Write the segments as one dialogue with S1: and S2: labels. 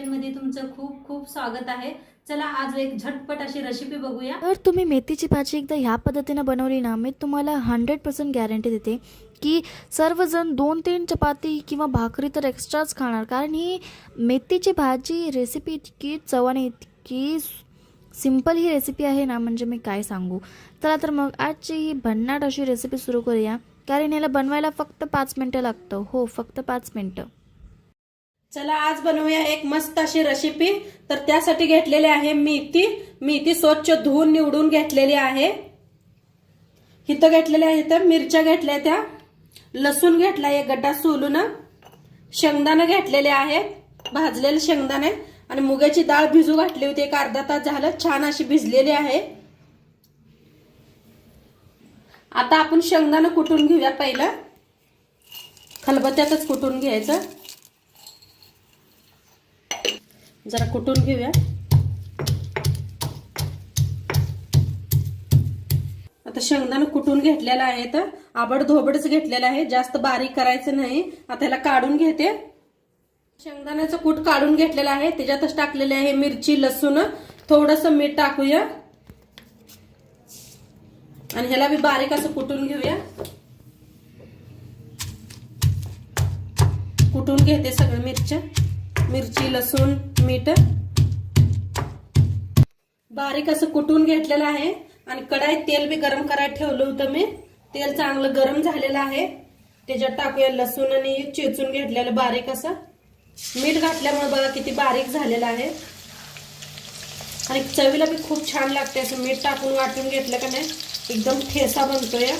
S1: Kitchen मध्ये तुमचं खूप खूप स्वागत आहे। चला आज एक झटपट अशी रेसिपी बघूया।
S2: तर तुम्ही मेथीची भाजी एकदा ह्या पद्धतीने बनवली ना, मी तुम्हाला 100% गॅरंटी देते की सर्वजण 2-3 चपाती किंवा भाकरी तर एक्स्ट्राच खाणार। कारण ही मेथीची भाजी रेसिपी इतकी चवाने इतकी सिंपल ही रेसिपी आहे ना, म्हणजे मी काय सांगू। चला तर मग आजची ही भन्नाट अशी रेसिपी सुरू करूया। कारण याला बनवायला फक्त 5 मिनिटं लागतं। हो, फक्त 5 मिनिटं।
S3: चला आज बनवूया एक मस्त अशी रेसिपी। तर त्यासाठी घेतलेले आहे मेथी स्वच्छ धुवून निवडून घेतलेली आहे। इथं घेतलेल्या आहे तर मिरच्या घेतल्या, त्या लसूण घेतला एक गड्डा सोलून, शेंगदाणे घेतलेले आहेत भाजलेले शेंगदाणे, आणि मुगाची डाळ भिजू घातली होती, एक अर्धा तास झालं, छान अशी भिजलेली आहे। आता आपण शेंगदाणे कुटून घेऊया। पहिलं खलबत्त्यातच कुटून घ्यायचं, जरा कुटून घेऊया। आता शेंगदाणे कुटून घेतलेला आहे, तर आबडधोबडच घेतलेला आहे, जास्त बारीक करायचं नाही। आता याला काढून घेते। शेंगदाण्याचं कूट काढून घेतलेला आहे, त्याच्यातच टाकलेले आहे मिरची लसूण, थोडंसं मीठ टाकूया आणि ह्याला बी बारीक असं कुटून घेऊया। कुटून घेते सगळं, मिरची लसूण मीठ बारीक असं कुटून घेतलेलं आहे। आणि कढाईत तेल बी गरम करायला ठेवलं होतं मी, तेल चांगलं गरम झालेलं आहे, त्याच्यात टाकूया लसूण आणि चेचून घेतलेलं बारीक असं, मीठ घातल्यामुळे बघा किती बारीक झालेलं आहे। आणि चवीला बी खूप छान लागते, असं मीठ टाकून वाटून घेतलं का नाही एकदम ठेसा बनतोय।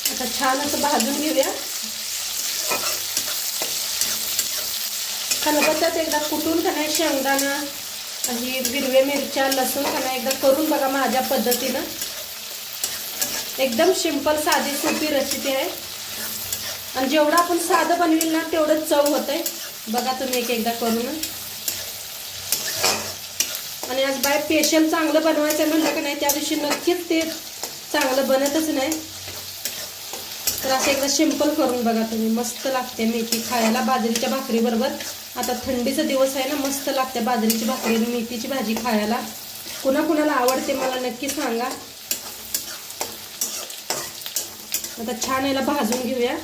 S3: आता छान असं भाजून घेऊया। खलबत्त्यात एकदा कुटून खाणे शेंगदाणा आणि हिरव्या मिरच्या लसूण खाणे एकदा करून बघा माझ्या पद्धतीनं। एकदम सिंपल साधी सोपी रेसिपी आहे, आणि जेवढं आपण साधं बनविल ना तेवढं चव होतंय। बघा तुम्ही एकदा करून। आणि आज बाय स्पेशल चांगलं बनवायचं म्हणलं की नाही, त्या दिवशी नक्कीच ते चांगलं बनतच नाही। तर असं एकदा सिंपल करून बघा तुम्ही, मस्त लागते मेथी खायला बाजरीच्या भाकरी बरोबर। आता थंडीचा दिवस आहे ना, मस्त लागते बाजरीची भाकरी आणि मेथीची भाजी खायला। कुणाकुणाला आवडते मला नक्की सांगा। आता छान याला भाजून घेऊया।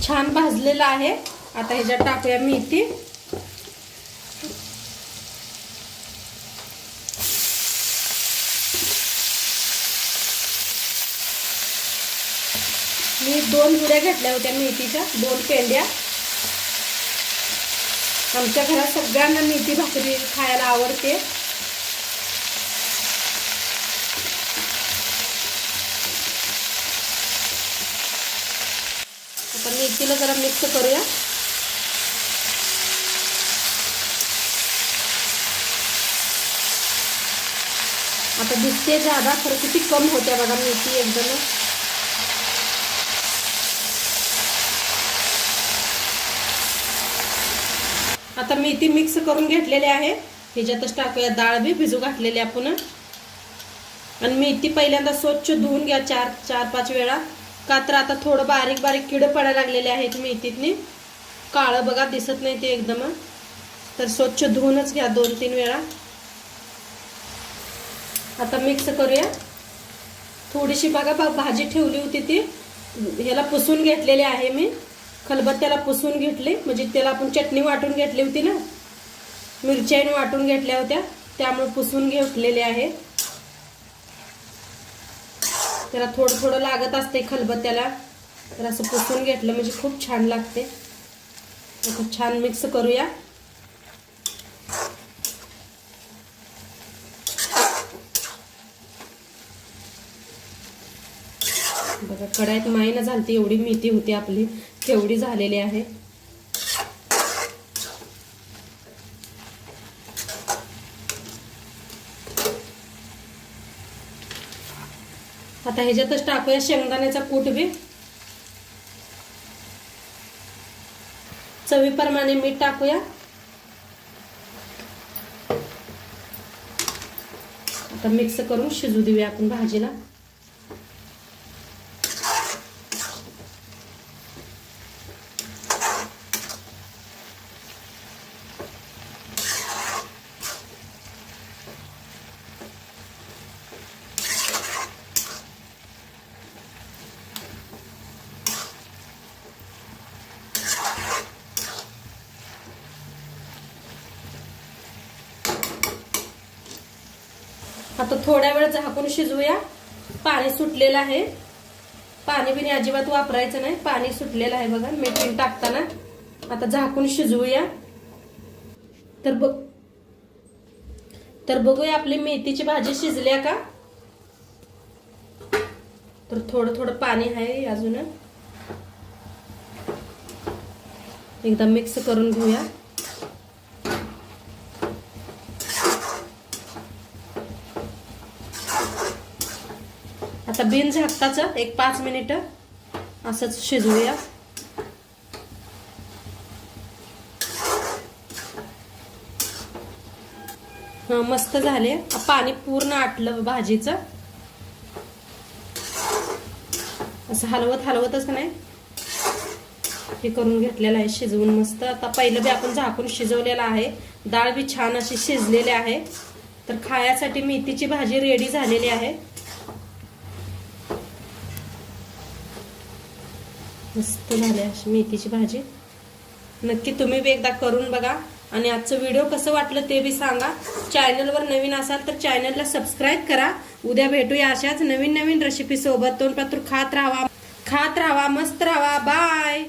S3: छान भाजलेला आहे, आता ह्याच्यात टाकूया मेथी, मी 2 जुड्या घेतल्या होत्या मेथीच्या, 2 पेंड्या। आमच्या घरात सगळ्यांना मेथी भाकरी खायला आवडते। आता मेथीला जरा मिक्स करूया। आता दिसते ज्यादा, खरं किती कम होत्या बघा मेथी एकदम। आता मेथी मिक्स करून घेतलेली आहे, ह्याच्यातच टाकूया डाळ बी भिजू घातलेली आपण। आणि मेथी पहिल्यांदा स्वच्छ धुवून घ्या 4-5 वेळा, का तर आता थोडं बारीक बारीक किड पडायला लागलेले आहेत मेथीतनी, काळं बघा दिसत नाही ते एकदम। तर स्वच्छ धुवूनच घ्या 2-3 वेळा। आता मिक्स करूया। थोडीशी बघा भाजी ठेवली होती ती ह्याला पुसून घेतलेली आहे मी, खलबत्त्याला पुसून घेतली, म्हणजे त्याला आपण चटणी वाटून घेतली होती ना, मिरच्याने वाटून घेतल्या होत्या, त्यामुळे पुसून घेतलेले आहे। त्याला थोडं थोडं लागत असते खलबत्त्याला, तर असं पुसून घेतलं म्हणजे खूप छान लागते। आता छान मिक्स करूया। बघा कढाईत माईना झालती, एवढी मेथी होती आपली, केवढी झालेली आहे। आता ह्याच्यातच टाकूया शेंगदाण्याचा कूट बी, चवीप्रमाणे मीठ टाकूया। आता मिक्स करून शिजू देऊया आपण भाजीला। आता थोड्या वेळ झाकून शिजवूया. पाणी सुटलेलं आहे. पाणी बिनी अजिबात वापरायचं नाही. पाणी सुटलेलं आहे बघा मेथी टाकताना. आता झाकून शिजवूया. तर बघूया आपली मेथीची भाजी शिजल्या का. तर थोडं थोडं पाणी आहे अजून. एकदा मिक्स करून घेऊया. आता बिन झाकताच एक 5 मिनिटं असंच शिजवूया. मस्त झाले. पाणी पूर्ण आटलं भाजीचं. असं हलवतच का नाही हे करून घेतलेलं आहे शिजवून मस्त. आता पहिलं बी आपण झाकून शिजवलेलं आहे. डाळ बी छान अशी शिजलेली आहे. तर खाण्यासाठी मेथीची भाजी रेडी झालेली आहे. मस्त झाली अशी मेथीची भाजी. नक्की तुम्ही बी एकदा करून बघा. आणि आजचं व्हिडिओ कसं वाटलं ते बी सांगा. चॅनलवर नवीन असाल तर चॅनलला सबस्क्राईब करा. उद्या भेटूया अशाच नवीन रेसिपी सोबत. तोंडपात्र खात राहा, मस्त राहा. बाय.